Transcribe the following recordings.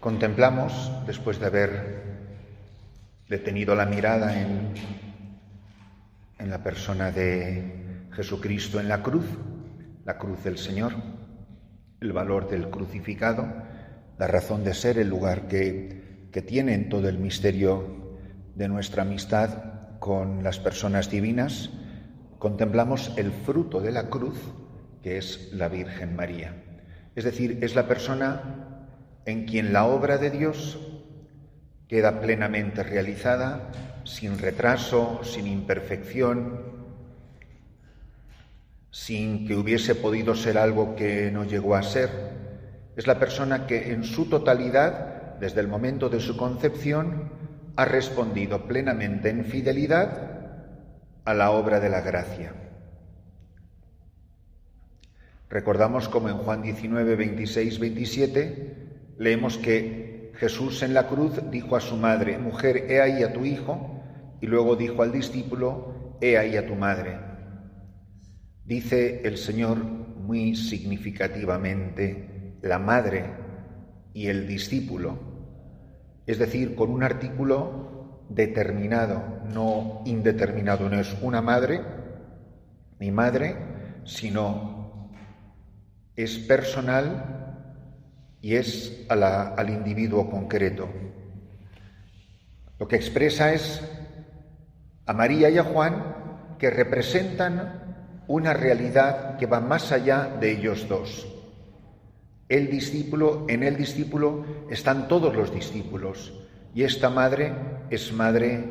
Contemplamos, después de haber detenido la mirada en la persona de Jesucristo en la cruz del Señor, el valor del crucificado, la razón de ser, el lugar que tiene en todo el misterio de nuestra amistad con las personas divinas, contemplamos el fruto de la cruz, que es la Virgen María. Es decir, es la persona en quien la obra de Dios queda plenamente realizada, sin retraso, sin imperfección, sin que hubiese podido ser algo que no llegó a ser. Es la persona que en su totalidad, desde el momento de su concepción, ha respondido plenamente en fidelidad a la obra de la gracia. Recordamos como en Juan 19, 26, 27, leemos que Jesús en la cruz dijo a su madre: «Mujer, he ahí a tu hijo», y luego dijo al discípulo: «He ahí a tu madre». Dice el Señor muy significativamente la madre y el discípulo, es decir, con un artículo determinado, no indeterminado. No es una madre, mi madre, sino es personal y es al individuo concreto. Lo que expresa es a María y a Juan, que representan una realidad que va más allá de ellos dos. En el discípulo están todos los discípulos, y esta madre es madre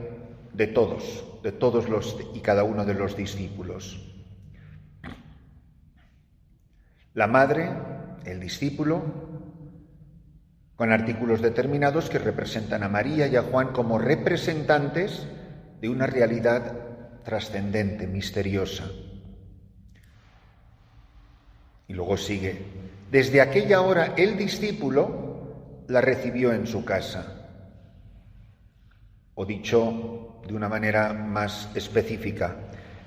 de todos los y cada uno de los discípulos. La madre, el discípulo, con artículos determinados que representan a María y a Juan como representantes de una realidad trascendente, misteriosa. Y luego sigue: «Desde aquella hora el discípulo la recibió en su casa». O dicho de una manera más específica,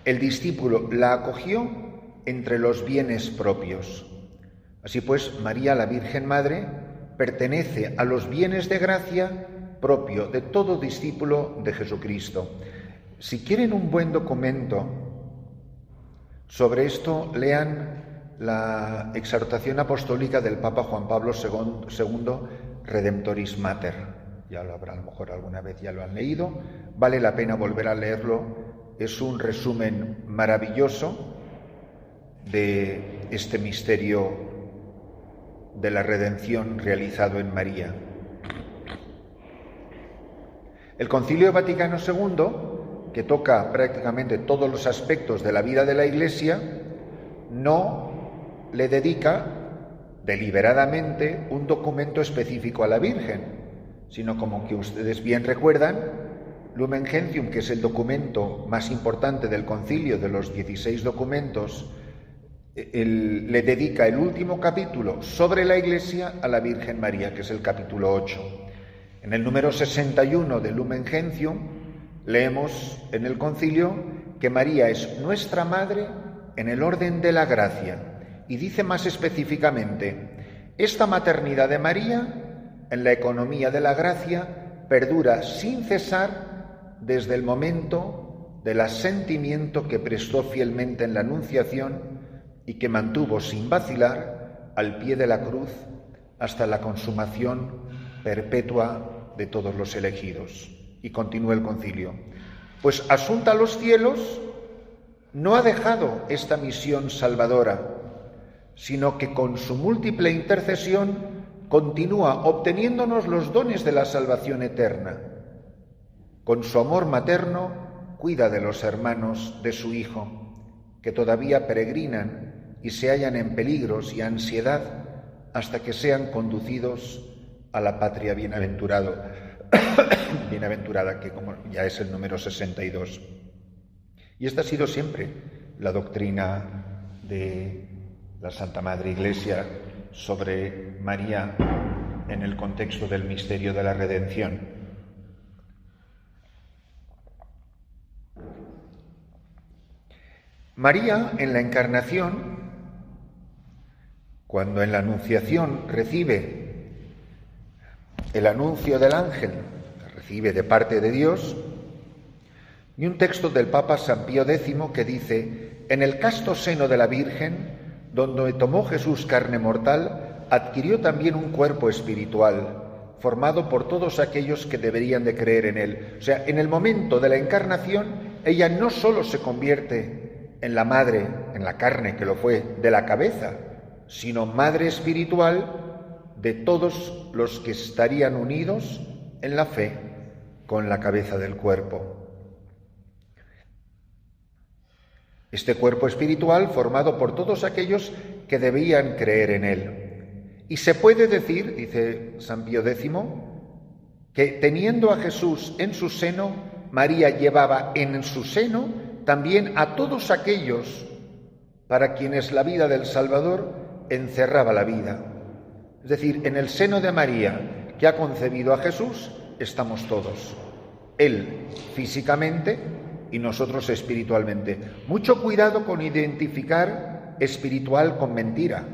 el discípulo la acogió entre los bienes propios. Así pues, María, la Virgen Madre, pertenece a los bienes de gracia propio de todo discípulo de Jesucristo. Si quieren un buen documento sobre esto, lean la exhortación apostólica del Papa Juan Pablo II, Redemptoris Mater. Ya lo habrá, a lo mejor alguna vez ya lo han leído, vale la pena volver a leerlo. Es un resumen maravilloso de este misterio de la redención realizado en María. El Concilio Vaticano II, que toca prácticamente todos los aspectos de la vida de la Iglesia, no le dedica deliberadamente un documento específico a la Virgen, sino, como que ustedes bien recuerdan, Lumen Gentium, que es el documento más importante del concilio, de los 16 documentos, le dedica el último capítulo sobre la Iglesia a la Virgen María, que es el capítulo 8. En el número 61 de Lumen Gentium leemos en el concilio que María es nuestra Madre en el orden de la gracia, y dice más específicamente: esta maternidad de María en la economía de la gracia perdura sin cesar desde el momento del asentimiento que prestó fielmente en la Anunciación y que mantuvo sin vacilar al pie de la cruz hasta la consumación perpetua de todos los elegidos. Y continúa el concilio: pues asunta a los cielos, no ha dejado esta misión salvadora, sino que con su múltiple intercesión continúa obteniéndonos los dones de la salvación eterna. Con su amor materno cuida de los hermanos de su Hijo, que todavía peregrinan y se hallan en peligros y ansiedad hasta que sean conducidos a la patria bienaventurada, que como ya es el número 62. Y esta ha sido siempre la doctrina de la Santa Madre Iglesia sobre María en el contexto del misterio de la redención. María, en la Encarnación, cuando en la Anunciación recibe el anuncio del ángel que recibe de parte de Dios, y un texto del Papa San Pío X que dice: en el casto seno de la Virgen, donde tomó Jesús carne mortal, adquirió también un cuerpo espiritual, formado por todos aquellos que deberían de creer en él. O sea, en el momento de la encarnación, ella no solo se convierte en la madre, en la carne que lo fue, de la cabeza, sino madre espiritual de todos los que estarían unidos en la fe con la cabeza del cuerpo. Este cuerpo espiritual formado por todos aquellos que debían creer en él. Y se puede decir, dice San Pío X, que teniendo a Jesús en su seno, María llevaba en su seno también a todos aquellos para quienes la vida del Salvador encerraba la vida. Es decir, en el seno de María, que ha concebido a Jesús, estamos todos. Él físicamente y nosotros espiritualmente. Mucho cuidado con identificar espiritual con mentira,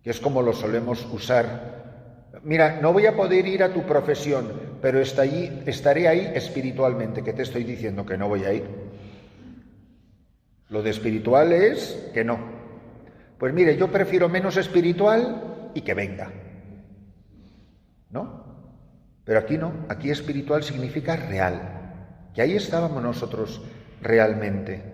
que es como lo solemos usar. Mira, no voy a poder ir a tu profesión, pero estaré ahí espiritualmente. ¿Qué te estoy diciendo? Que no voy a ir. Lo de espiritual es que no. Pues mire, yo prefiero menos espiritual y que venga. ¿No? Pero aquí no. Aquí espiritual significa real. Que ahí estábamos nosotros realmente.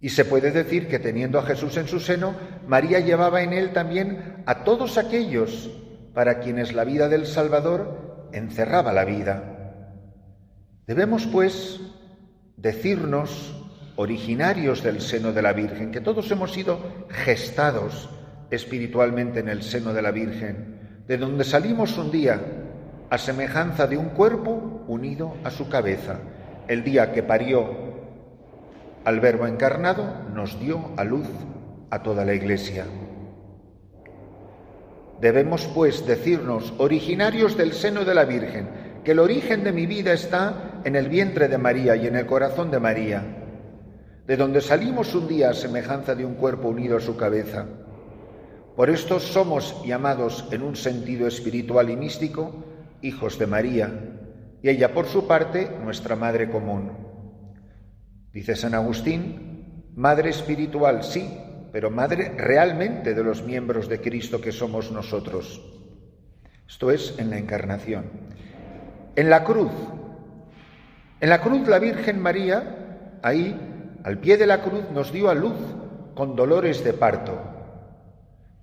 Y se puede decir que teniendo a Jesús en su seno, María llevaba en él también a todos aquellos para quienes la vida del Salvador encerraba la vida. Debemos, pues, decirnos originarios del seno de la Virgen, que todos hemos sido gestados espiritualmente en el seno de la Virgen, de donde salimos un día a semejanza de un cuerpo unido a su cabeza. El día que parió al Verbo encarnado, nos dio a luz a toda la Iglesia. Debemos, pues, decirnos originarios del seno de la Virgen, que el origen de mi vida está en el vientre de María y en el corazón de María, de donde salimos un día a semejanza de un cuerpo unido a su cabeza. Por esto somos llamados, en un sentido espiritual y místico, hijos de María, y ella, por su parte, nuestra madre común. Dice San Agustín, madre espiritual, sí, pero madre realmente de los miembros de Cristo que somos nosotros. Esto es en la encarnación. En la cruz la Virgen María, ahí, al pie de la cruz, nos dio a luz con dolores de parto.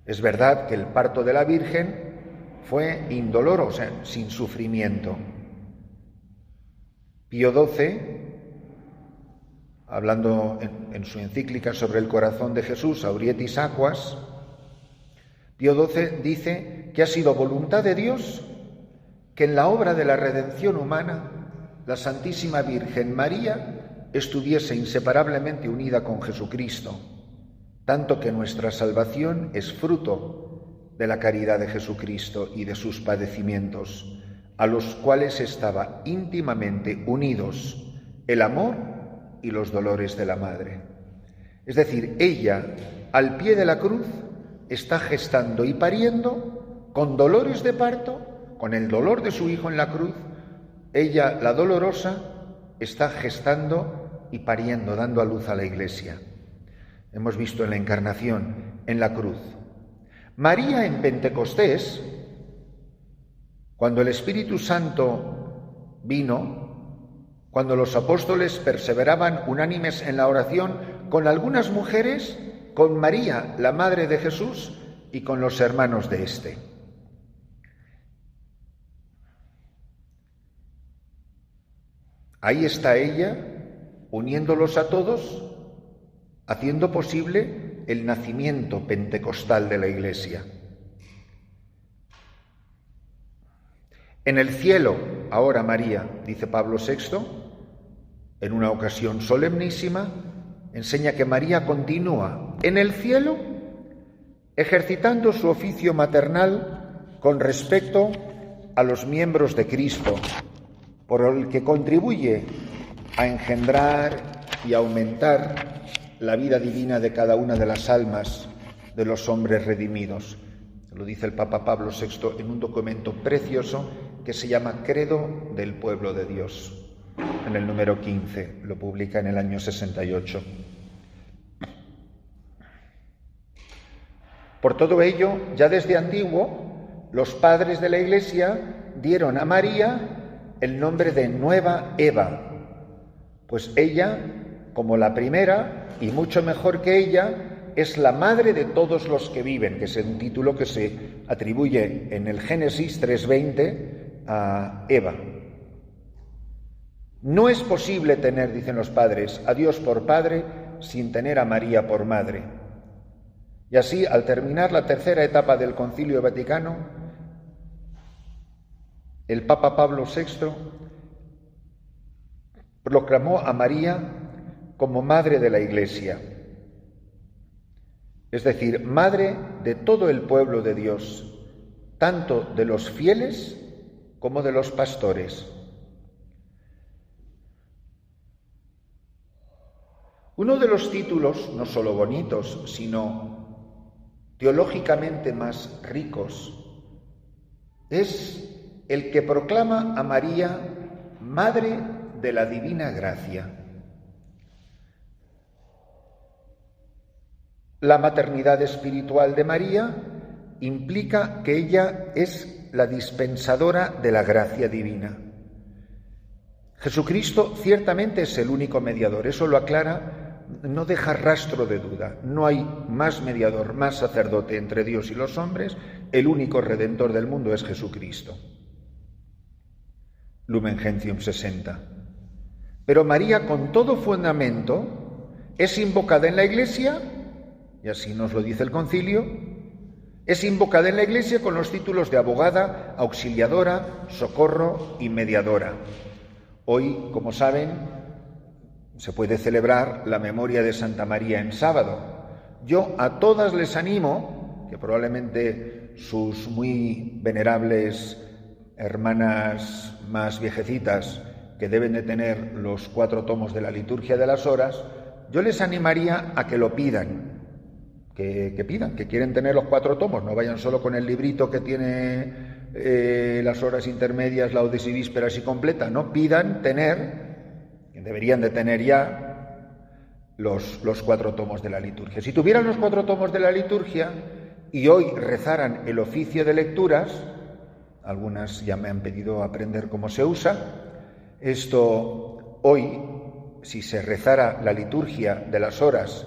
Es verdad que el parto de la Virgen fue indoloro, o sea, sin sufrimiento. Pío XII, hablando en su encíclica sobre el corazón de Jesús, Aurietis Aquas, Pío XII dice que ha sido voluntad de Dios que en la obra de la redención humana la Santísima Virgen María estuviese inseparablemente unida con Jesucristo, tanto que nuestra salvación es fruto de la caridad de Jesucristo y de sus padecimientos, a los cuales estaba íntimamente unidos el amor y los dolores de la Madre. Es decir, ella, al pie de la cruz, está gestando y pariendo con dolores de parto, con el dolor de su Hijo en la cruz. Ella, la dolorosa, está gestando y pariendo, dando a luz a la Iglesia. Hemos visto en la encarnación, en la cruz. María en Pentecostés, cuando el Espíritu Santo vino, cuando los apóstoles perseveraban unánimes en la oración con algunas mujeres, con María, la Madre de Jesús, y con los hermanos de éste. Ahí está ella, uniéndolos a todos, haciendo posible el nacimiento pentecostal de la Iglesia. En el cielo, ahora María, dice Pablo VI, en una ocasión solemnísima, enseña que María continúa en el cielo ejercitando su oficio maternal con respecto a los miembros de Cristo, por el que contribuye a engendrar y aumentar la vida divina de cada una de las almas de los hombres redimidos. Lo dice el Papa Pablo VI en un documento precioso que se llama Credo del Pueblo de Dios, en el número 15, lo publica en el año 68. Por todo ello, ya desde antiguo, los padres de la Iglesia dieron a María el nombre de Nueva Eva, pues ella, como la primera, y mucho mejor que ella, es la madre de todos los que viven, que es un título que se atribuye en el Génesis 3:20 a Eva. No es posible tener, dicen los padres, a Dios por padre sin tener a María por madre. Y así, al terminar la tercera etapa del Concilio Vaticano, el Papa Pablo VI proclamó a María como madre de la Iglesia, es decir, madre de todo el pueblo de Dios, tanto de los fieles como de los pastores. Uno de los títulos, no solo bonitos, sino teológicamente más ricos, es el que proclama a María Madre de la Divina Gracia. La maternidad espiritual de María implica que ella es la dispensadora de la gracia divina. Jesucristo ciertamente es el único mediador, eso lo aclara, no deja rastro de duda. No hay más mediador, más sacerdote entre Dios y los hombres, el único redentor del mundo es Jesucristo. Lumen Gentium 60. Pero María, con todo fundamento, es invocada en la Iglesia, y así nos lo dice el concilio, es invocada en la Iglesia con los títulos de abogada, auxiliadora, socorro y mediadora. Hoy, como saben, se puede celebrar la memoria de Santa María en sábado. Yo a todas les animo, que probablemente sus muy venerables hermanas más viejecitas, que deben de tener los 4 tomos de la liturgia de las horas, yo les animaría a que lo pidan, que pidan, que quieren tener los 4 tomos, no vayan solo con el librito que tiene las horas intermedias, laudes y vísperas y completa, no, pidan tener, que deberían de tener ya, los 4 tomos de la liturgia. Si tuvieran los 4 tomos de la liturgia y hoy rezaran el oficio de lecturas, algunas ya me han pedido aprender cómo se usa, esto hoy, si se rezara la liturgia de las horas,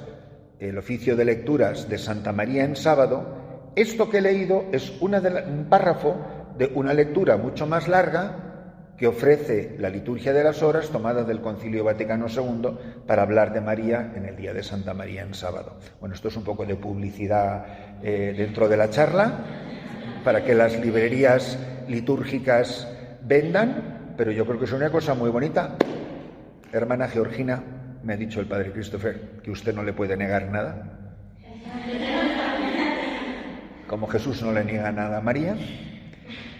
el oficio de lecturas de Santa María en sábado, esto que he leído es un párrafo de una lectura mucho más larga que ofrece la liturgia de las horas tomada del Concilio Vaticano II para hablar de María en el día de Santa María en sábado. Bueno, esto es un poco de publicidad dentro de la charla para que las librerías litúrgicas vendan, pero yo creo que es una cosa muy bonita. Hermana Georgina, me ha dicho el padre Christopher que usted no le puede negar nada. Como Jesús no le niega nada a María.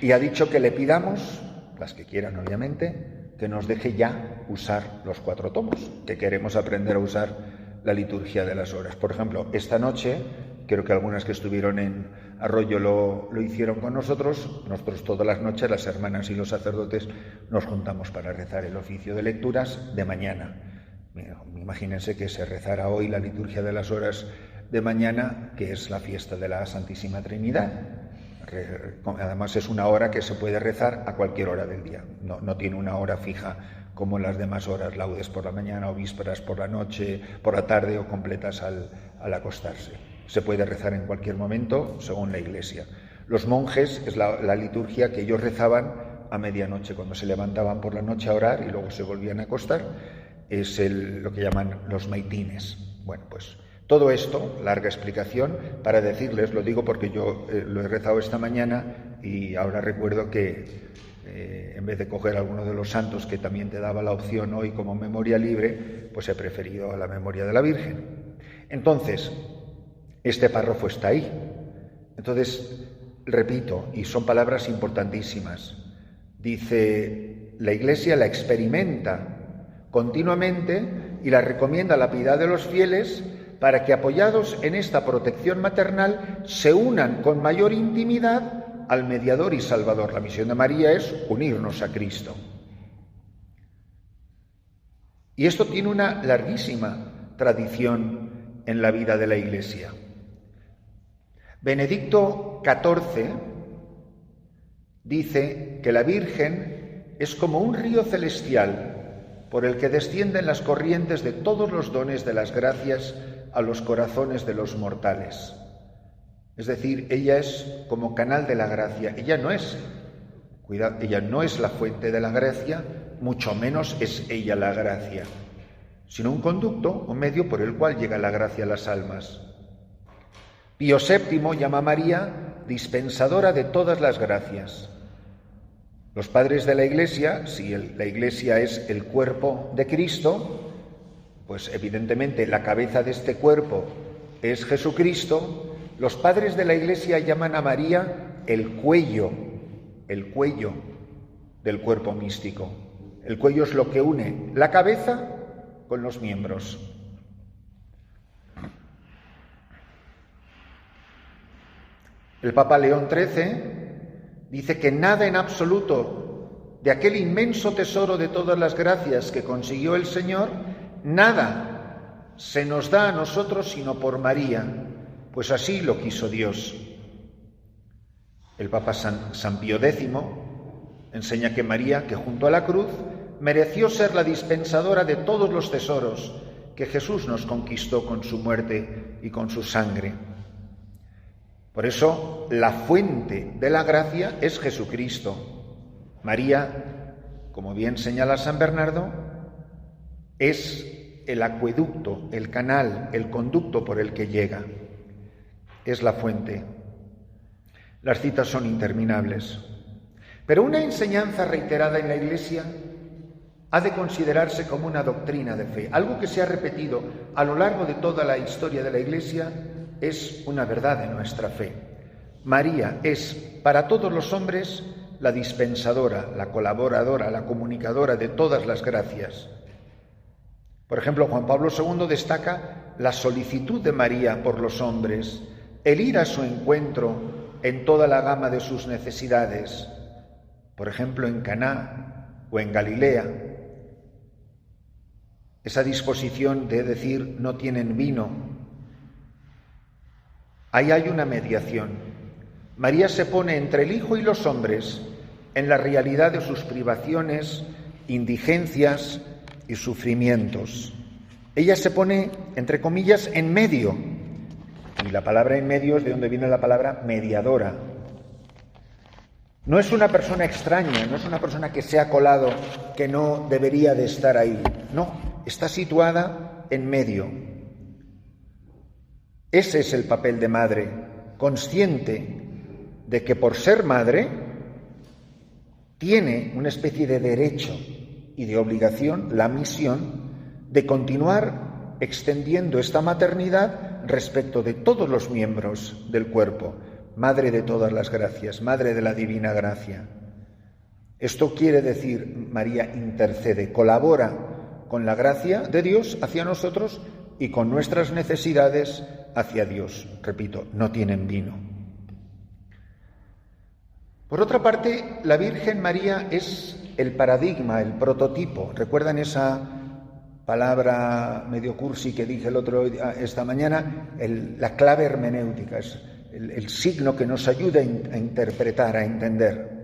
Y ha dicho que le pidamos, las que quieran obviamente, que nos deje ya usar los 4 tomos, que queremos aprender a usar la liturgia de las horas. Por ejemplo, esta noche, creo que algunas que estuvieron en Arroyo lo hicieron con nosotros. Nosotros todas las noches, las hermanas y los sacerdotes, nos juntamos para rezar el oficio de lecturas de mañana. Imagínense que se rezara hoy la liturgia de las horas de mañana, que es la fiesta de la Santísima Trinidad. Además es una hora que se puede rezar a cualquier hora del día, no tiene una hora fija como las demás horas, laudes por la mañana o vísperas por la noche, por la tarde o completas al acostarse. Se puede rezar en cualquier momento según la Iglesia. Los monjes es la liturgia que ellos rezaban a medianoche, cuando se levantaban por la noche a orar y luego se volvían a acostar, es lo que llaman los maitines. Bueno, pues todo esto, larga explicación, para decirles, lo digo porque yo lo he rezado esta mañana y ahora recuerdo que en vez de coger alguno de los santos que también te daba la opción hoy como memoria libre, pues he preferido a la memoria de la Virgen. Entonces, este párrafo está ahí. Entonces, repito, y son palabras importantísimas, dice, la Iglesia la experimenta continuamente y la recomienda a la piedad de los fieles para que, apoyados en esta protección maternal, se unan con mayor intimidad al mediador y Salvador. La misión de María es unirnos a Cristo. Y esto tiene una larguísima tradición en la vida de la Iglesia. Benedicto XIV dice que la Virgen es como un río celestial por el que descienden las corrientes de todos los dones de las gracias a los corazones de los mortales. Es decir, ella es como canal de la gracia. Ella no es la fuente de la gracia, mucho menos es ella la gracia, sino un conducto o medio por el cual llega la gracia a las almas. Pío VII llama a María dispensadora de todas las gracias. Los padres de la Iglesia, si la Iglesia es el cuerpo de Cristo, pues evidentemente la cabeza de este cuerpo es Jesucristo. Los padres de la Iglesia llaman a María el cuello del cuerpo místico. El cuello es lo que une la cabeza con los miembros. El Papa León XIII dice que nada en absoluto de aquel inmenso tesoro de todas las gracias que consiguió el Señor, nada se nos da a nosotros sino por María, pues así lo quiso Dios. El Papa San Pío X enseña que María, que junto a la cruz, mereció ser la dispensadora de todos los tesoros que Jesús nos conquistó con su muerte y con su sangre. Por eso, la fuente de la gracia es Jesucristo. María, como bien señala San Bernardo, es el acueducto, el canal, el conducto por el que llega. Es la fuente. Las citas son interminables. Pero una enseñanza reiterada en la Iglesia ha de considerarse como una doctrina de fe. Algo que se ha repetido a lo largo de toda la historia de la Iglesia es una verdad de nuestra fe. María es para todos los hombres la dispensadora, la colaboradora, la comunicadora de todas las gracias. Por ejemplo, Juan Pablo II destaca la solicitud de María por los hombres, el ir a su encuentro en toda la gama de sus necesidades, por ejemplo, en Caná o en Galilea. Esa disposición de decir no tienen vino. Ahí hay una mediación. María se pone entre el Hijo y los hombres en la realidad de sus privaciones, indigencias y sufrimientos. Ella se pone, entre comillas, en medio. Y la palabra en medio es de donde viene la palabra mediadora. No es una persona extraña, no es una persona que se ha colado, que no debería de estar ahí. No, está situada en medio. Ese es el papel de madre, consciente de que por ser madre tiene una especie de derecho y de obligación, la misión de continuar extendiendo esta maternidad respecto de todos los miembros del cuerpo, madre de todas las gracias, madre de la divina gracia. Esto quiere decir, María intercede, colabora con la gracia de Dios hacia nosotros y con nuestras necesidades hacia Dios. Repito, no tienen vino. Por otra parte, la Virgen María es el paradigma, el prototipo. ¿Recuerdan esa palabra medio cursi que dije esta mañana? La clave hermenéutica, es el signo que nos ayuda a interpretar, a entender.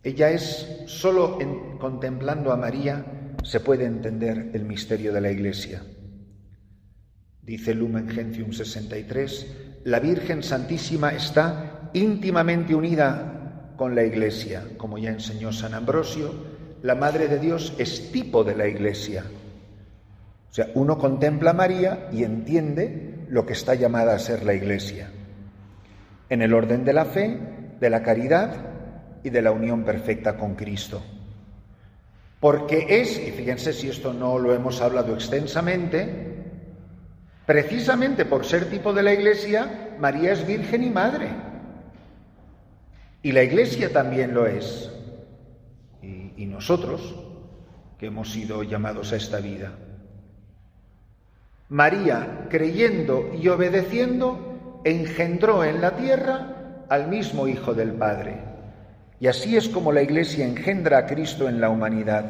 Ella es, solo contemplando a María se puede entender el misterio de la Iglesia. Dice Lumen Gentium 63, la Virgen Santísima está íntimamente unida con la Iglesia. Como ya enseñó San Ambrosio, la Madre de Dios es tipo de la Iglesia. O sea, uno contempla a María y entiende lo que está llamada a ser la Iglesia, en el orden de la fe, de la caridad y de la unión perfecta con Cristo. Porque es, y fíjense si esto no lo hemos hablado extensamente, precisamente por ser tipo de la Iglesia, María es virgen y madre. Y la Iglesia también lo es. Y nosotros, que hemos sido llamados a esta vida. María, creyendo y obedeciendo, engendró en la tierra al mismo Hijo del Padre. Y así es como la Iglesia engendra a Cristo en la humanidad.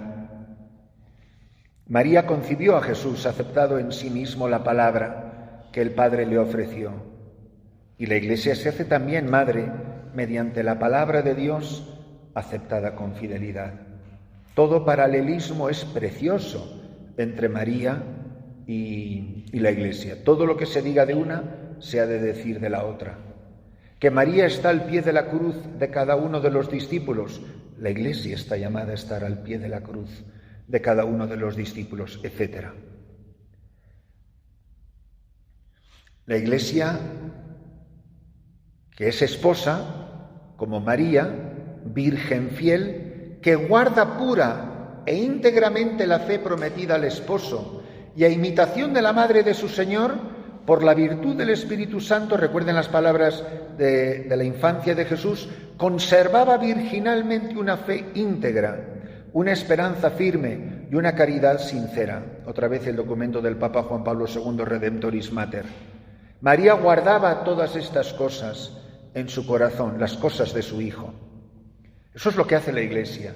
María concibió a Jesús, aceptado en sí mismo la palabra que el Padre le ofreció. Y la Iglesia se hace también madre mediante la palabra de Dios aceptada con fidelidad. Todo paralelismo es precioso entre María y la Iglesia. Todo lo que se diga de una se ha de decir de la otra. Que María está al pie de la cruz de cada uno de los discípulos. La Iglesia está llamada a estar al pie de la cruz de cada uno de los discípulos, etc. La Iglesia, que es esposa, como María, virgen fiel, que guarda pura e íntegramente la fe prometida al esposo, y a imitación de la Madre de su Señor, por la virtud del Espíritu Santo, recuerden las palabras de la infancia de Jesús, conservaba virginalmente una fe íntegra, una esperanza firme y una caridad sincera. Otra vez el documento del Papa Juan Pablo II, Redemptoris Mater. María guardaba todas estas cosas en su corazón, las cosas de su Hijo. Eso es lo que hace la Iglesia,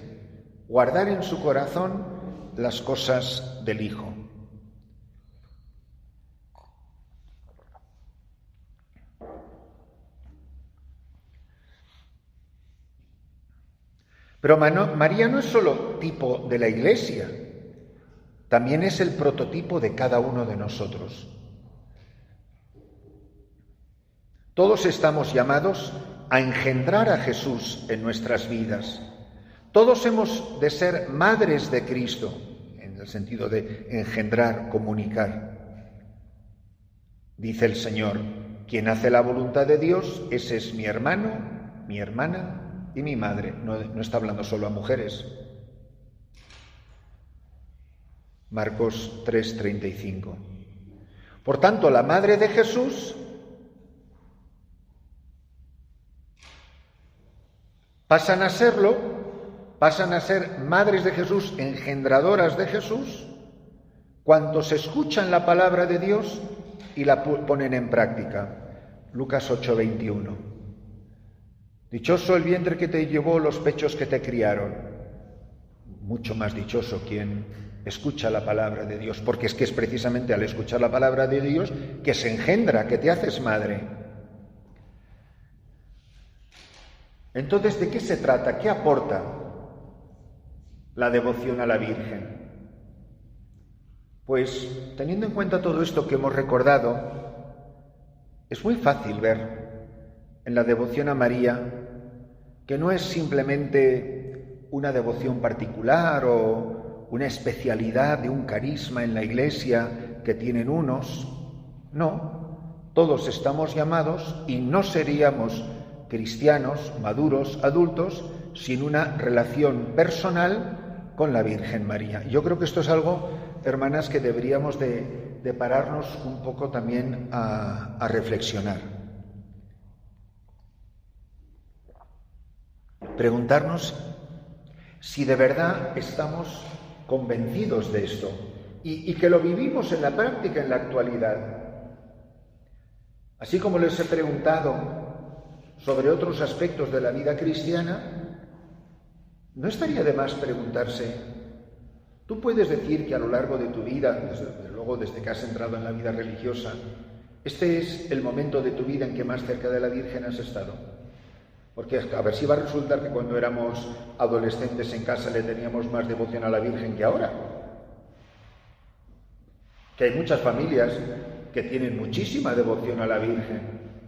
guardar en su corazón las cosas del Hijo. Pero María no es solo tipo de la Iglesia, también es el prototipo de cada uno de nosotros. Todos estamos llamados a engendrar a Jesús en nuestras vidas. Todos hemos de ser madres de Cristo, en el sentido de engendrar, comunicar. Dice el Señor, quien hace la voluntad de Dios, ese es mi hermano, mi hermana y mi madre. No está hablando solo a mujeres. Marcos 3:35. Por tanto, la madre de Jesús pasan a ser madres de Jesús, engendradoras de Jesús, cuantos escuchan la palabra de Dios y la ponen en práctica. Lucas 8:21. Dichoso el vientre que te llevó, los pechos que te criaron. Mucho más dichoso quien escucha la palabra de Dios, porque es que es precisamente al escuchar la palabra de Dios que se engendra, que te haces madre. Entonces, ¿de qué se trata? ¿Qué aporta la devoción a la Virgen? Pues, teniendo en cuenta todo esto que hemos recordado, es muy fácil ver en la devoción a María que no es simplemente una devoción particular o una especialidad de un carisma en la Iglesia que tienen unos. No, todos estamos llamados y no seríamos cristianos, maduros, adultos, sin una relación personal con la Virgen María. Yo creo que esto es algo, hermanas, que deberíamos de pararnos un poco también a reflexionar. Preguntarnos si de verdad estamos convencidos de esto y que lo vivimos en la práctica, en la actualidad. Así como les he preguntado sobre otros aspectos de la vida cristiana, no estaría de más preguntarse, tú puedes decir que a lo largo de tu vida, desde luego desde que has entrado en la vida religiosa, este es el momento de tu vida en que más cerca de la Virgen has estado. Porque a ver si va a resultar que cuando éramos adolescentes en casa le teníamos más devoción a la Virgen que ahora. Que hay muchas familias que tienen muchísima devoción a la Virgen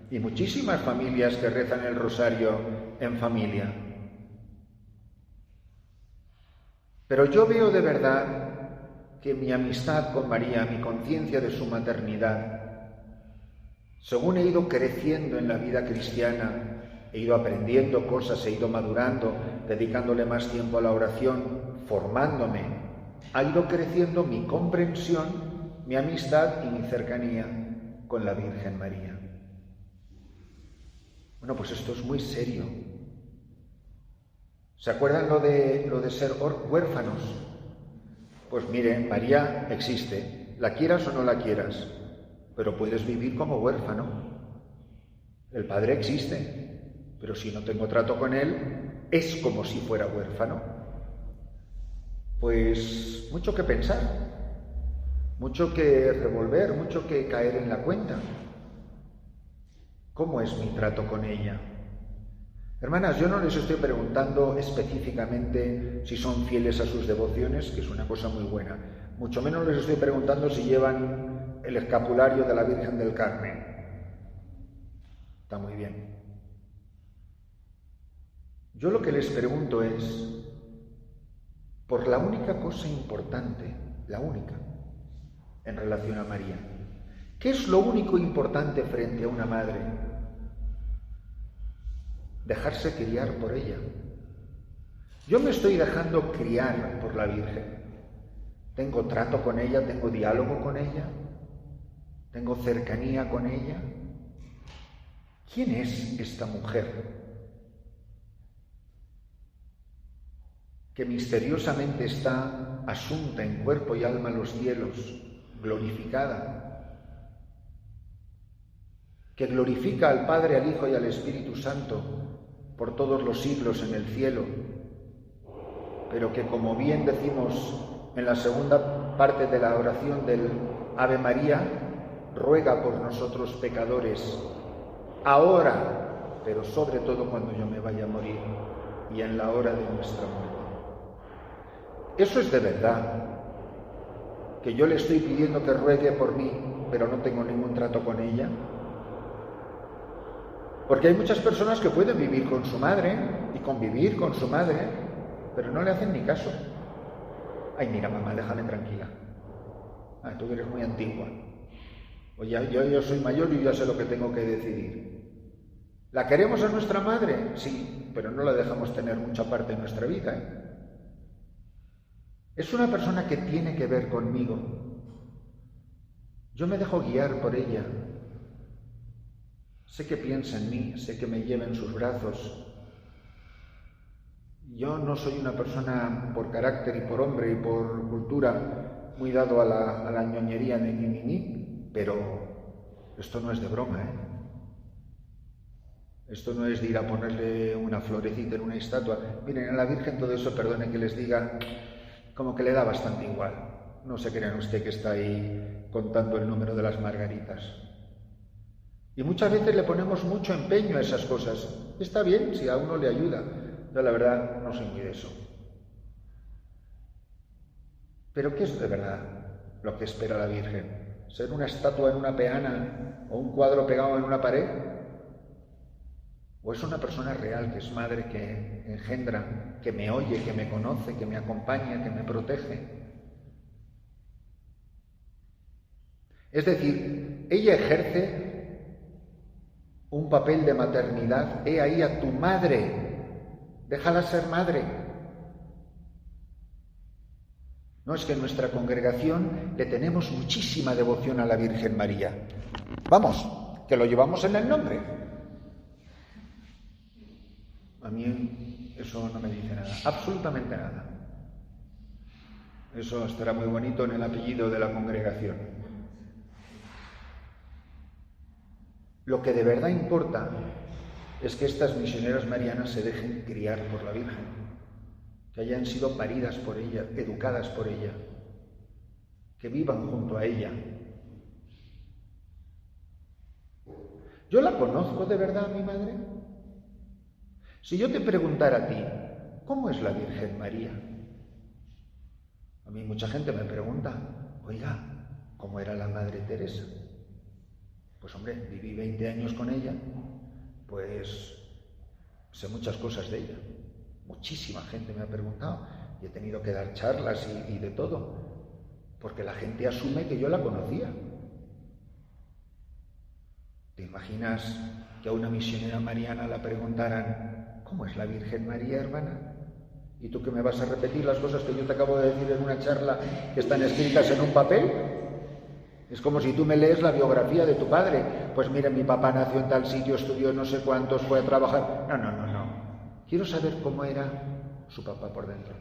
y muchísimas familias que rezan el rosario en familia. Pero yo veo de verdad que mi amistad con María, mi conciencia de su maternidad, según he ido creciendo en la vida cristiana, he ido aprendiendo cosas, he ido madurando, dedicándole más tiempo a la oración, formándome, ha ido creciendo mi comprensión, mi amistad y mi cercanía con la Virgen María. Bueno, pues esto es muy serio. ¿Se acuerdan lo de ser huérfanos? Pues miren, María existe la quieras o no la quieras, pero puedes vivir como huérfano. El padre existe, pero si no tengo trato con él, es como si fuera huérfano. Pues mucho que pensar, mucho que revolver, mucho que caer en la cuenta. ¿Cómo es mi trato con ella? Hermanas, yo no les estoy preguntando específicamente si son fieles a sus devociones, que es una cosa muy buena. Mucho menos les estoy preguntando si llevan el escapulario de la Virgen del Carmen. Está muy bien. Yo lo que les pregunto es, por la única cosa importante, la única, en relación a María. ¿Qué es lo único importante frente a una madre? Dejarse criar por ella. Yo me estoy dejando criar por la Virgen. Tengo trato con ella, tengo diálogo con ella, tengo cercanía con ella. ¿Quién es esta mujer que misteriosamente está asunta en cuerpo y alma a los cielos, glorificada, que glorifica al Padre, al Hijo y al Espíritu Santo por todos los siglos en el cielo, pero que, como bien decimos en la segunda parte de la oración del Ave María, ruega por nosotros pecadores, ahora, pero sobre todo cuando yo me vaya a morir y en la hora de nuestra muerte. Eso es de verdad, que yo le estoy pidiendo que ruegue por mí, pero no tengo ningún trato con ella. Porque hay muchas personas que pueden vivir con su madre y convivir con su madre, pero no le hacen ni caso. Ay, mira, mamá, déjame tranquila. Ah, tú eres muy antigua. O ya, yo soy mayor y ya sé lo que tengo que decidir. ¿La queremos a nuestra madre? Sí, pero no la dejamos tener mucha parte en nuestra vida, ¿eh? Es una persona que tiene que ver conmigo. Yo me dejo guiar por ella. Sé que piensa en mí, sé que me lleva en sus brazos. Yo no soy una persona por carácter y por hombre y por cultura muy dado a la ñoñería de ni, pero esto no es de broma, ¿eh? Esto no es de ir a ponerle una florecita en una estatua. Miren, a la Virgen todo eso, perdone que les diga, como que le da bastante igual. No se crean usted que está ahí contando el número de las margaritas. Y muchas veces le ponemos mucho empeño a esas cosas. Está bien si a uno le ayuda. Yo la verdad no soy muy de eso. Pero ¿qué es de verdad lo que espera la Virgen? ¿Ser una estatua en una peana o un cuadro pegado en una pared? ¿O es una persona real, que es madre, que engendra, que me oye, que me conoce, que me acompaña, que me protege? Es decir, ella ejerce un papel de maternidad. He ahí a tu madre, déjala ser madre. No, es que en nuestra congregación le tenemos muchísima devoción a la Virgen María. Vamos, que lo llevamos en el nombre. A mí eso no me dice nada, absolutamente nada. Eso estará muy bonito en el apellido de la congregación. Lo que de verdad importa es que estas misioneras marianas se dejen criar por la Virgen, que hayan sido paridas por ella, educadas por ella, que vivan junto a ella. ¿Yo la conozco de verdad, mi madre? Si yo te preguntara a ti, ¿cómo es la Virgen María? A mí mucha gente me pregunta, oiga, ¿cómo era la Madre Teresa? Pues hombre, viví 20 años con ella, pues sé muchas cosas de ella. Muchísima gente me ha preguntado y he tenido que dar charlas y de todo, porque la gente asume que yo la conocía. ¿Te imaginas que a una misionera mariana la preguntaran, ¿cómo es la Virgen María, hermana? ¿Y tú que me vas a repetir las cosas que yo te acabo de decir en una charla que están escritas en un papel? Es como si tú me lees la biografía de tu padre. Pues mira, mi papá nació en tal sitio, estudió no sé cuántos, fue a trabajar. No. Quiero saber cómo era su papá por dentro.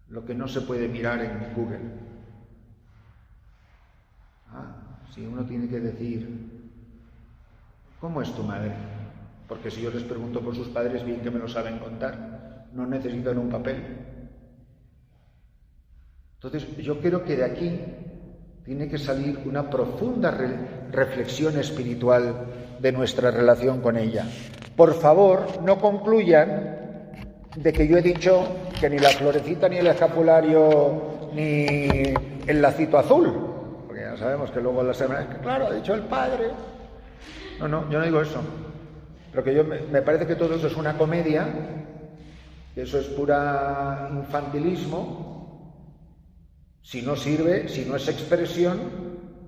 Lo que no se puede mirar en Google. Si uno tiene que decir, ¿cómo es tu madre? Porque si yo les pregunto por sus padres, bien que me lo saben contar, no necesitan un papel. Entonces, yo creo que de aquí tiene que salir una profunda reflexión espiritual de nuestra relación con ella. Por favor, no concluyan de que yo he dicho que ni la florecita, ni el escapulario, ni el lacito azul, porque ya sabemos que luego la semana, claro, ha dicho el padre. No, yo no digo eso. Pero que me parece que todo eso es una comedia, que eso es pura infantilismo, si no sirve, si no es expresión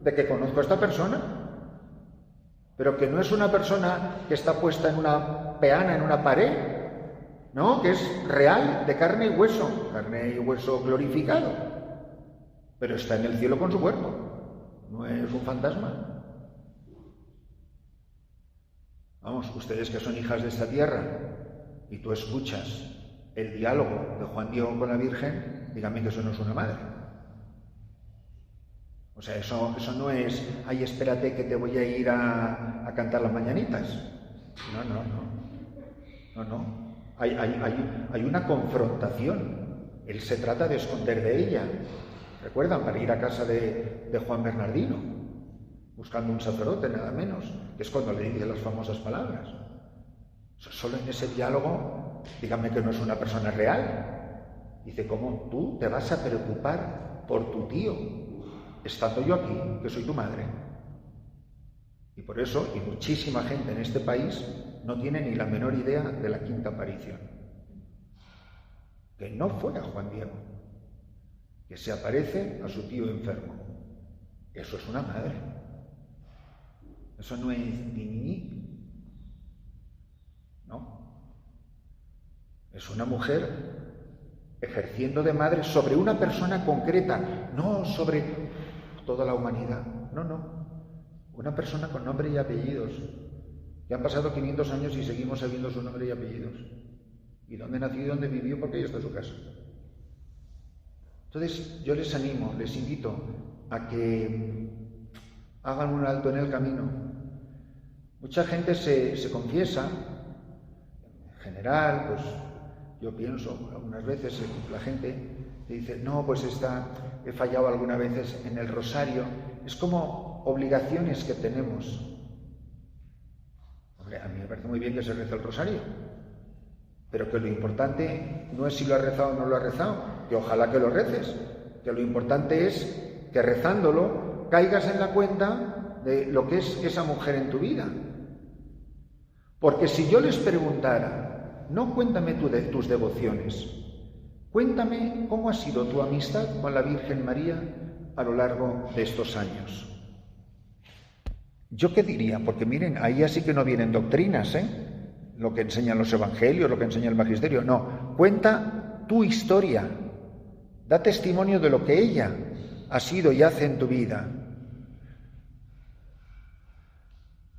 de que conozco a esta persona, pero que no es una persona que está puesta en una peana, en una pared, no, que es real, de carne y hueso glorificado, pero está en el cielo con su cuerpo, no es un fantasma. Vamos, ustedes que son hijas de esta tierra y tú escuchas el diálogo de Juan Diego con la Virgen, díganme que eso no es una madre. O sea, eso no es, ay, espérate que te voy a ir a cantar las mañanitas. No. Hay una confrontación. Él se trata de esconder de ella. ¿Recuerdan? Para ir a casa de Juan Bernardino, buscando un sacerdote, nada menos, que es cuando le dice las famosas palabras. Solo en ese diálogo, díganme que no es una persona real. Dice, ¿cómo tú te vas a preocupar por tu tío, estando yo aquí, que soy tu madre? Y por eso, y muchísima gente en este país no tiene ni la menor idea de la quinta aparición. Que no fue a Juan Diego, que se aparece a su tío enfermo. Eso es una madre. Eso no es ni. No. Es una mujer ejerciendo de madre sobre una persona concreta, no sobre toda la humanidad. No. Una persona con nombre y apellidos. Que han pasado 500 años y seguimos sabiendo su nombre y apellidos. Y dónde nació y dónde vivió, porque ahí está su casa. Entonces, yo les animo, les invito a que hagan un alto en el camino. Mucha gente se confiesa, en general, pues yo pienso algunas veces, la gente dice, no, pues he fallado algunas veces en el rosario. Es como obligaciones que tenemos. Hombre, a mí me parece muy bien que se reza el rosario, pero que lo importante no es si lo has rezado o no lo has rezado, que ojalá que lo reces, que lo importante es que rezándolo caigas en la cuenta de lo que es esa mujer en tu vida. Porque si yo les preguntara, no cuéntame tú de tus devociones, cuéntame cómo ha sido tu amistad con la Virgen María a lo largo de estos años. ¿Yo qué diría? Porque miren, ahí así que no vienen doctrinas, lo que enseñan los evangelios, lo que enseña el magisterio. No, cuenta tu historia, da testimonio de lo que ella ha sido y hace en tu vida.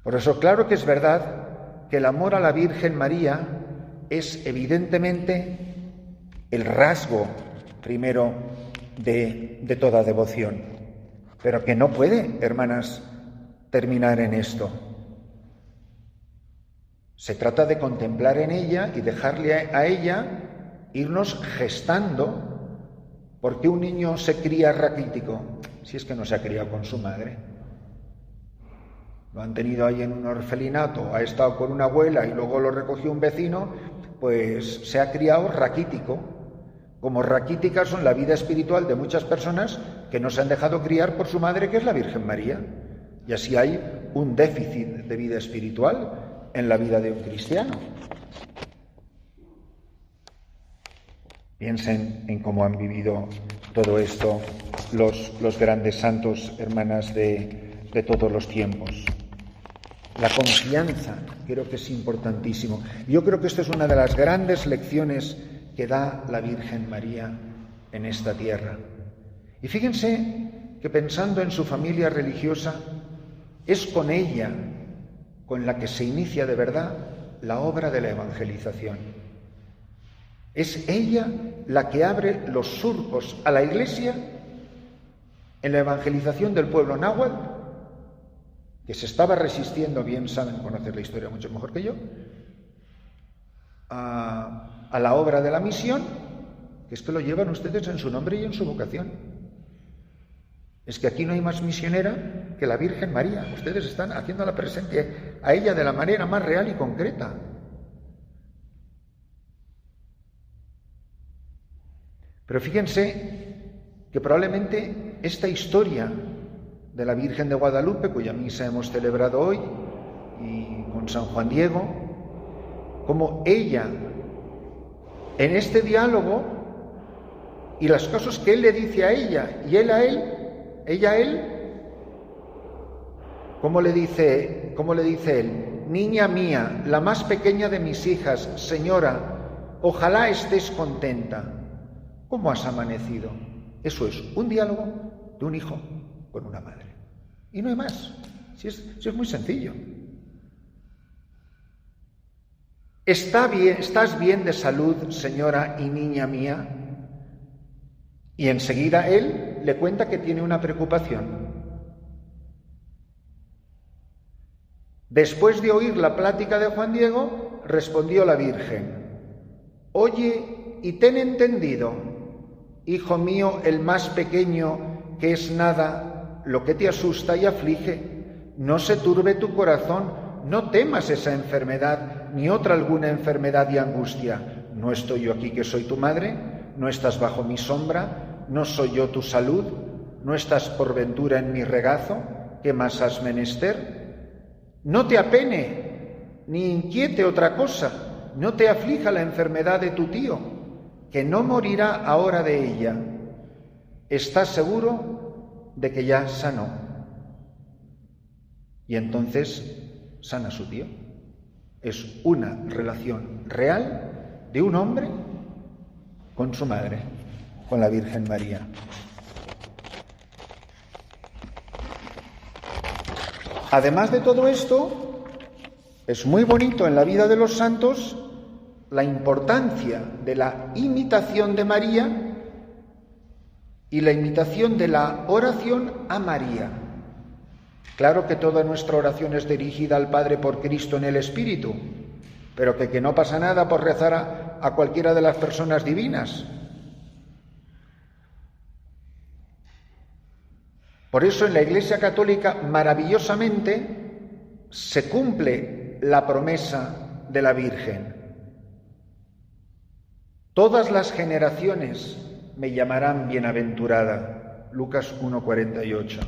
Por eso, claro que es verdad que el amor a la Virgen María es evidentemente el rasgo primero de toda devoción, pero que no puede, hermanas, terminar en esto. Se trata de contemplar en ella y dejarle a ella irnos gestando. ¿Por qué un niño se cría raquítico? Si es que no se ha criado con su madre. Lo han tenido ahí en un orfelinato, ha estado con una abuela y luego lo recogió un vecino, pues se ha criado raquítico. Como raquíticas son la vida espiritual de muchas personas que no se han dejado criar por su madre, que es la Virgen María. Y así hay un déficit de vida espiritual en la vida de un cristiano. Piensen en cómo han vivido todo esto los grandes santos, hermanas de todos los tiempos. La confianza creo que es importantísimo. Yo creo que esto es una de las grandes lecciones que da la Virgen María en esta tierra. Y fíjense que pensando en su familia religiosa, es con ella con la que se inicia de verdad la obra de la evangelización. Es ella la que abre los surcos a la Iglesia en la evangelización del pueblo náhuatl, que se estaba resistiendo, bien saben conocer la historia mucho mejor que yo, a la obra de la misión, que es que lo llevan ustedes en su nombre y en su vocación. Es que aquí no hay más misionera que la Virgen María. Ustedes están haciéndola presente a ella de la manera más real y concreta. Pero fíjense que probablemente esta historia de la Virgen de Guadalupe, cuya misa hemos celebrado hoy, y con San Juan Diego, como ella, en este diálogo, y las cosas que él le dice a ella, y él a él, ella a él, ¿cómo le dice él? Niña mía, la más pequeña de mis hijas, señora, ojalá estés contenta. ¿Cómo has amanecido? Eso es un diálogo de un hijo con una madre. Y no hay más. Si es muy sencillo. ¿Estás bien de salud, señora y niña mía? Y enseguida él le cuenta que tiene una preocupación. Después de oír la plática de Juan Diego, respondió la Virgen: oye y ten entendido, hijo mío, el más pequeño, que es nada lo que te asusta y aflige. No se turbe tu corazón, no temas esa enfermedad, ni otra alguna enfermedad y angustia. ¿No estoy yo aquí que soy tu madre? ¿No estás bajo mi sombra? ¿No soy yo tu salud? ¿No estás por ventura en mi regazo? ¿Qué más has menester? No te apene, ni inquiete otra cosa, no te aflija la enfermedad de tu tío, que no morirá ahora de ella. ¿Estás seguro de que ya sanó? Y entonces sana su tío. Es una relación real de un hombre con su madre, con la Virgen María. Además de todo esto, es muy bonito en la vida de los santos la importancia de la imitación de María y la imitación de la oración a María. Claro que toda nuestra oración es dirigida al Padre por Cristo en el Espíritu, pero que no pasa nada por rezar a cualquiera de las personas divinas. Por eso en la Iglesia Católica maravillosamente se cumple la promesa de la Virgen. Todas las generaciones me llamarán bienaventurada. Lucas 1:48.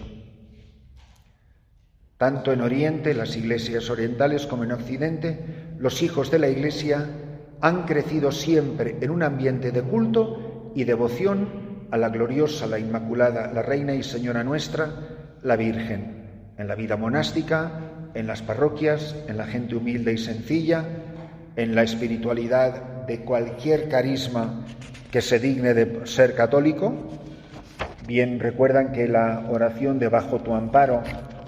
Tanto en Oriente, las iglesias orientales, como en Occidente, los hijos de la Iglesia han crecido siempre en un ambiente de culto y devoción a la gloriosa, la Inmaculada, la Reina y Señora nuestra, la Virgen, en la vida monástica, en las parroquias, en la gente humilde y sencilla, en la espiritualidad de cualquier carisma que se digne de ser católico. Bien recuerdan que la oración de Bajo tu amparo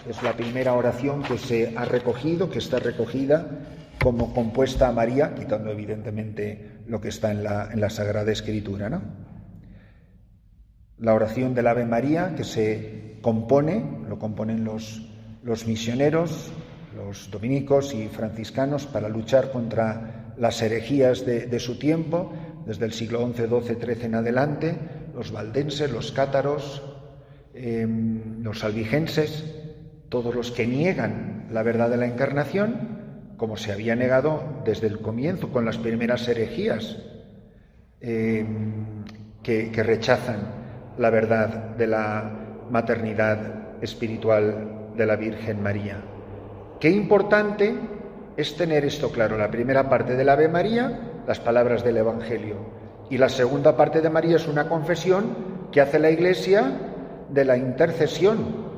es la primera oración que se ha recogido, que está recogida como compuesta a María, quitando evidentemente lo que está en la Sagrada Escritura, ¿no? La oración del Ave María, que se compone, lo componen los misioneros, los dominicos y franciscanos, para luchar contra las herejías de su tiempo, desde el siglo XI, XII, XIII en adelante, los valdenses, los cátaros, los albigenses, todos los que niegan la verdad de la Encarnación, como se había negado desde el comienzo con las primeras herejías, que rechazan la verdad de la maternidad espiritual de la Virgen María. Qué importante es tener esto claro. La primera parte del Ave María, las palabras del Evangelio, y la segunda parte de María es una confesión que hace la Iglesia de la intercesión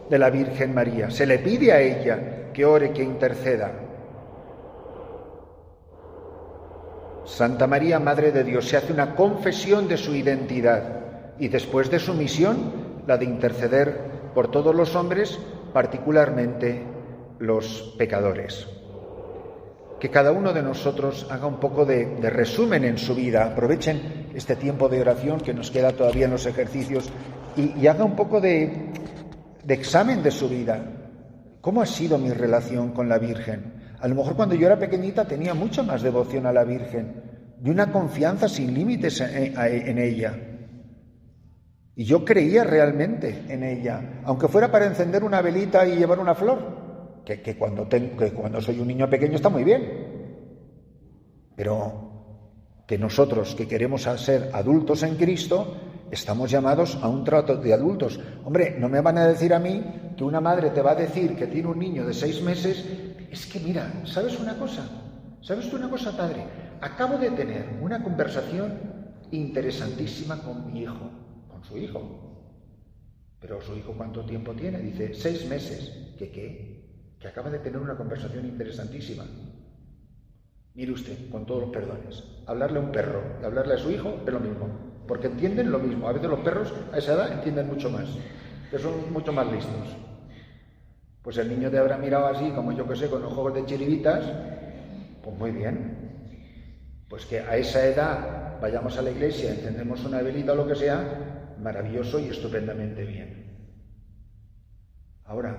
de la Virgen María. Se le pide a ella que ore, que interceda. Santa María, Madre de Dios, se hace una confesión de su identidad y después de su misión, la de interceder por todos los hombres, particularmente los pecadores. Que cada uno de nosotros haga un poco de resumen en su vida. Aprovechen este tiempo de oración que nos queda todavía en los ejercicios y haga un poco de examen de su vida. ¿Cómo ha sido mi relación con la Virgen? A lo mejor cuando yo era pequeñita tenía mucha más devoción a la Virgen y una confianza sin límites en ella. Y yo creía realmente en ella, aunque fuera para encender una velita y llevar una flor, que cuando soy un niño pequeño está muy bien. Pero que nosotros que queremos ser adultos en Cristo, estamos llamados a un trato de adultos. Hombre, no me van a decir a mí que una madre te va a decir que tiene un niño de 6 meses, es que mira, ¿sabes una cosa? ¿Sabes tú una cosa, padre? Acabo de tener una conversación interesantísima con mi hijo, con su hijo. ¿Pero su hijo cuánto tiempo tiene? Dice, 6 meses. ¿Qué? Que acaba de tener una conversación interesantísima. Mire usted, con todos los perdones, hablarle a un perro y hablarle a su hijo es lo mismo, porque entienden lo mismo. A veces los perros a esa edad entienden mucho más, que son mucho más listos. Pues el niño te habrá mirado así, como yo que sé, con ojos de chiribitas, pues muy bien. Pues que a esa edad vayamos a la iglesia, encendemos una velita o lo que sea, maravilloso y estupendamente bien. Ahora,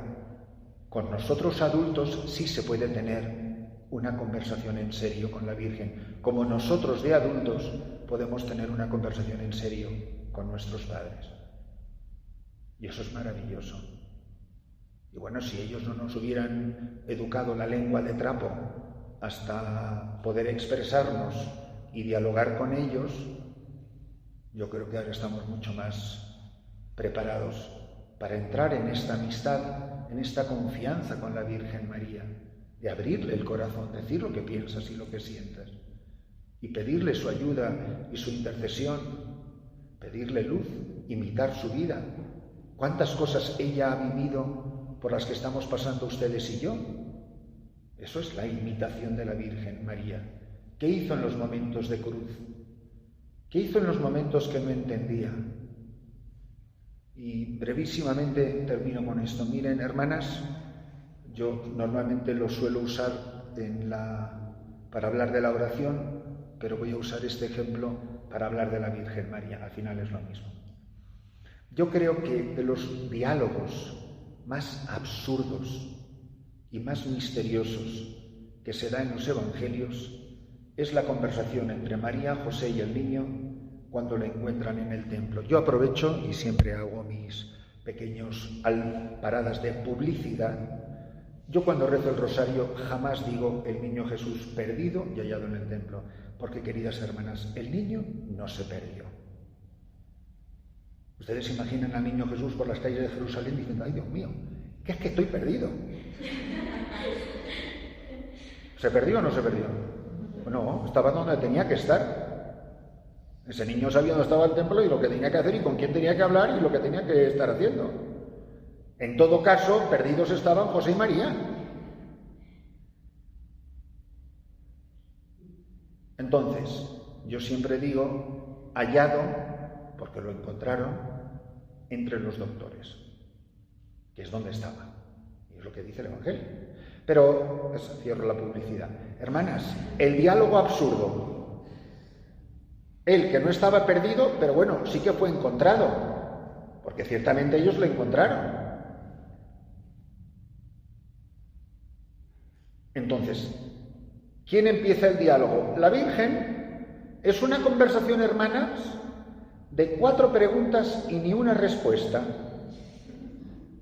con nosotros adultos sí se puede tener una conversación en serio con la Virgen, como nosotros de adultos podemos tener una conversación en serio con nuestros padres. Y eso es maravilloso. Y bueno, si ellos no nos hubieran educado la lengua de trapo hasta poder expresarnos y dialogar con ellos, yo creo que ahora estamos mucho más preparados para entrar en esta amistad, en esta confianza con la Virgen María, de abrirle el corazón, decir lo que piensas y lo que sientas, y pedirle su ayuda y su intercesión, pedirle luz, imitar su vida. ¿Cuántas cosas ella ha vivido por las que estamos pasando ustedes y yo? Eso es la imitación de la Virgen María. ¿Qué hizo en los momentos de cruz? ¿Qué hizo en los momentos que no entendía? Y brevísimamente termino con esto. Miren, hermanas, yo normalmente lo suelo usar para hablar de la oración, pero voy a usar este ejemplo para hablar de la Virgen María. Al final es lo mismo. Yo creo que de los diálogos más absurdos y más misteriosos que se da en los evangelios es la conversación entre María, José y el niño cuando le encuentran en el templo. Yo aprovecho y siempre hago mis pequeños paradas de publicidad. Yo cuando rezo el rosario jamás digo el niño Jesús perdido y hallado en el templo, porque, queridas hermanas, el niño no se perdió. Ustedes imaginan al niño Jesús por las calles de Jerusalén diciendo, ay Dios mío, que es que estoy perdido. ¿Se perdió o no se perdió? No, estaba donde tenía que estar. Ese niño sabía dónde estaba el templo y lo que tenía que hacer y con quién tenía que hablar y lo que tenía que estar haciendo. En todo caso, perdidos estaban José y María. Entonces, yo siempre digo hallado, porque lo encontraron entre los doctores, que es donde estaba. Y es lo que dice el Evangelio. Pero, cierro la publicidad. Hermanas, el diálogo absurdo. Él que no estaba perdido, pero bueno, sí que fue encontrado, porque ciertamente ellos lo encontraron. Entonces, ¿quién empieza el diálogo? La Virgen. Es una conversación, hermanas, de 4 preguntas y ni una respuesta.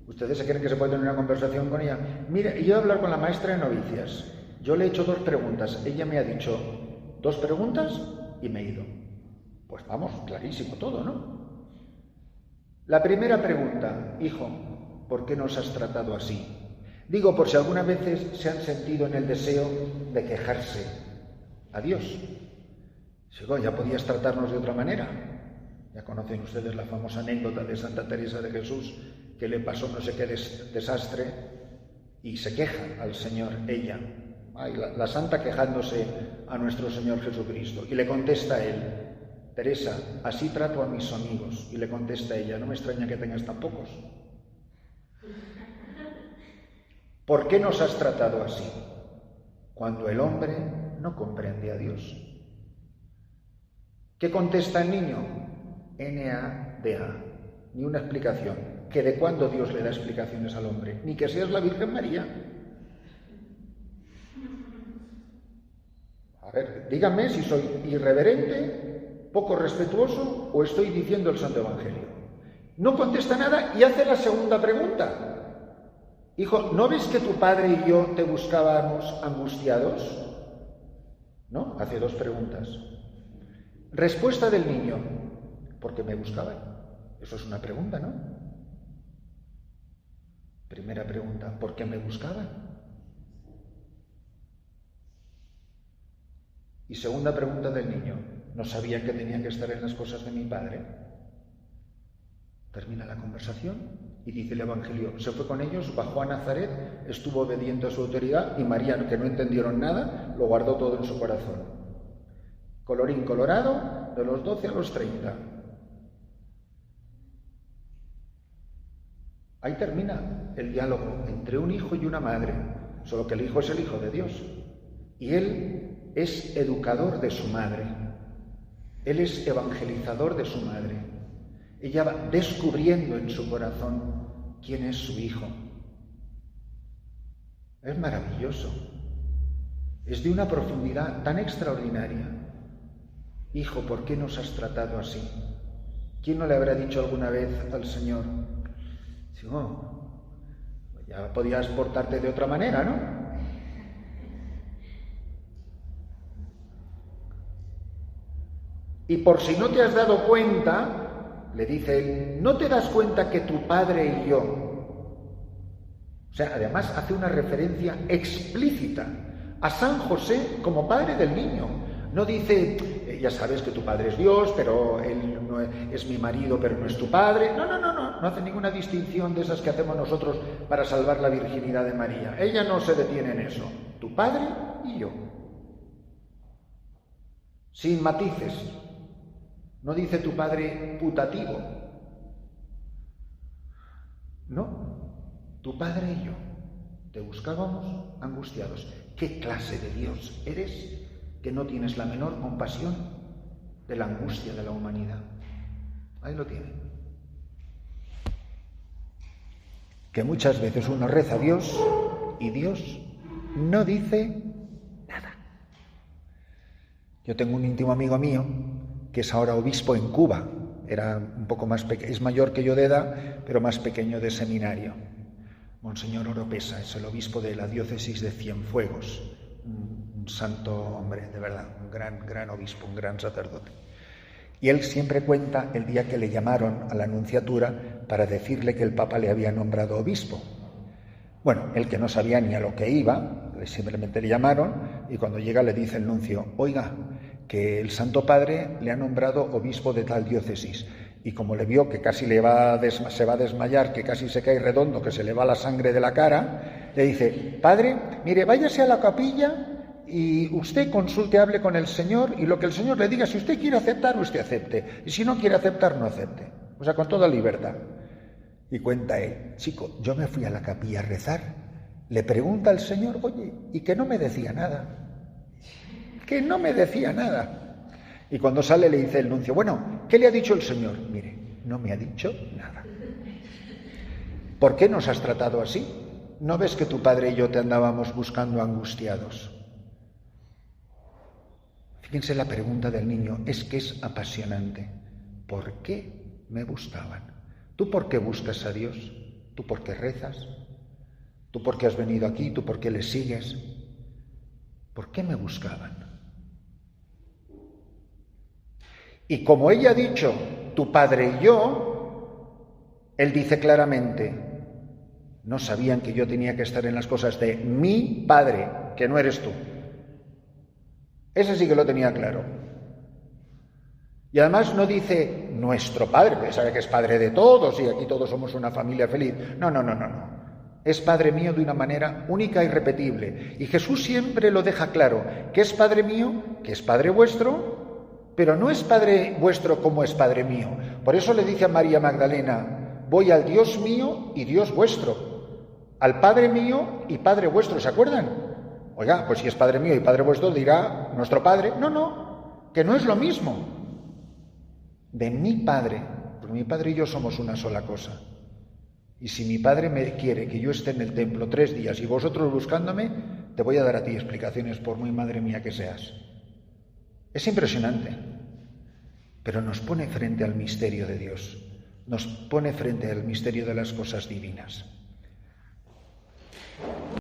¿Ustedes se creen que se puede tener una conversación con ella? Mire, yo voy a hablar con la maestra de novicias. Yo le he hecho 2 preguntas. Ella me ha dicho 2 preguntas y me he ido. Pues vamos, clarísimo todo, ¿no? La primera pregunta, hijo, ¿por qué nos has tratado así? Digo, por si algunas veces se han sentido en el deseo de quejarse a Dios. Digo, ya podías tratarnos de otra manera. Ya conocen ustedes la famosa anécdota de Santa Teresa de Jesús, que le pasó no sé qué desastre y se queja al Señor ella. Ay, la santa quejándose a nuestro Señor Jesucristo. Y le contesta él, Teresa, así trato a mis amigos. Y le contesta ella, no me extraña que tengas tan pocos. ¿Por qué nos has tratado así? Cuando el hombre no comprende a Dios. ¿Qué contesta el niño? NADA. ni una explicación. ¿Que de cuándo Dios le da explicaciones al hombre? Ni que seas la Virgen María. A ver, díganme si soy irreverente, poco respetuoso o estoy diciendo el Santo Evangelio. No contesta nada y hace la segunda pregunta. Hijo, ¿no ves que tu padre y yo te buscábamos angustiados? ¿No? Hace dos preguntas. Respuesta del niño. Porque me buscaban. Eso es una pregunta, ¿no? Primera pregunta. ¿Por qué me buscaban? Y segunda pregunta del niño. ¿No sabían que tenían que estar en las cosas de mi padre? Termina la conversación y dice el Evangelio, se fue con ellos, bajó a Nazaret, estuvo obediente a su autoridad y María, que no entendieron nada, lo guardó todo en su corazón. Colorín colorado, de los 12 a los 30. Ahí termina el diálogo entre un hijo y una madre, solo que el hijo es el Hijo de Dios y él es educador de su madre, él es evangelizador de su madre. Ella va descubriendo en su corazón quién es su hijo. Es maravilloso. Es de una profundidad tan extraordinaria. Hijo, ¿por qué nos has tratado así? ¿Quién no le habrá dicho alguna vez al Señor? Oh, ya podías portarte de otra manera, ¿no? Y por si no te has dado cuenta, le dice él, ¿no te das cuenta que tu padre y yo? O sea, además hace una referencia explícita a San José como padre del niño. No dice, ya sabes que tu padre es Dios, pero él no es mi marido, pero no es tu padre. No hace ninguna distinción de esas que hacemos nosotros para salvar la virginidad de María. Ella no se detiene en eso. Tu padre y yo. Sin matices. No dice tu padre putativo. No, tu padre y yo te buscábamos angustiados. ¿Qué clase de Dios eres que no tienes la menor compasión de la angustia de la humanidad? Ahí lo tiene. Que muchas veces uno reza a Dios y Dios no dice nada. Yo tengo un íntimo amigo mío que es ahora obispo en Cuba, era un poco más pequeño, es mayor que yo de edad, pero más pequeño de seminario. Monseñor Oropesa es el obispo de la diócesis de Cienfuegos, un santo hombre, de verdad, un gran obispo, un gran sacerdote. Y él siempre cuenta el día que le llamaron a la nunciatura para decirle que el Papa le había nombrado obispo. Bueno, él que no sabía ni a lo que iba, simplemente le llamaron y cuando llega le dice el nuncio, oiga, que el Santo Padre le ha nombrado obispo de tal diócesis. Y como le vio que casi se va a desmayar, que casi se cae redondo, que se le va la sangre de la cara, le dice, Padre, mire, váyase a la capilla y usted consulte, hable con el Señor y lo que el Señor le diga, si usted quiere aceptar, usted acepte. Y si no quiere aceptar, no acepte. O sea, con toda libertad. Y cuenta él, chico, yo me fui a la capilla a rezar, le pregunta al Señor, oye, y que no me decía nada. Que no me decía nada. Y cuando sale le dice el nuncio, bueno, ¿qué le ha dicho el Señor? Mire, no me ha dicho nada. ¿Por qué nos has tratado así? ¿No ves que tu padre y yo te andábamos buscando angustiados? Fíjense la pregunta del niño, es que es apasionante. ¿Por qué me buscaban? ¿Tú por qué buscas a Dios? ¿Tú por qué rezas? ¿Tú por qué has venido aquí? ¿Tú por qué le sigues? ¿Por qué me buscaban? Y como ella ha dicho, tu padre y yo, él dice claramente, no sabían que yo tenía que estar en las cosas de mi padre, que no eres tú. Ese sí que lo tenía claro. Y además no dice nuestro padre, porque sabe que es padre de todos y aquí todos somos una familia feliz. No. Es Padre mío de una manera única y irrepetible. Y Jesús siempre lo deja claro, que es Padre mío, que es Padre vuestro, pero no es Padre vuestro como es Padre mío. Por eso le dice a María Magdalena, voy al Dios mío y Dios vuestro, al Padre mío y Padre vuestro, ¿se acuerdan? Oiga, pues si es Padre mío y Padre vuestro dirá nuestro Padre. No, que no es lo mismo. De mi Padre porque mi Padre y yo somos una sola cosa. Y si mi Padre me quiere que yo esté en el templo 3 días y vosotros buscándome, te voy a dar a ti explicaciones por muy madre mía que seas. Es impresionante, pero nos pone frente al misterio de Dios, nos pone frente al misterio de las cosas divinas.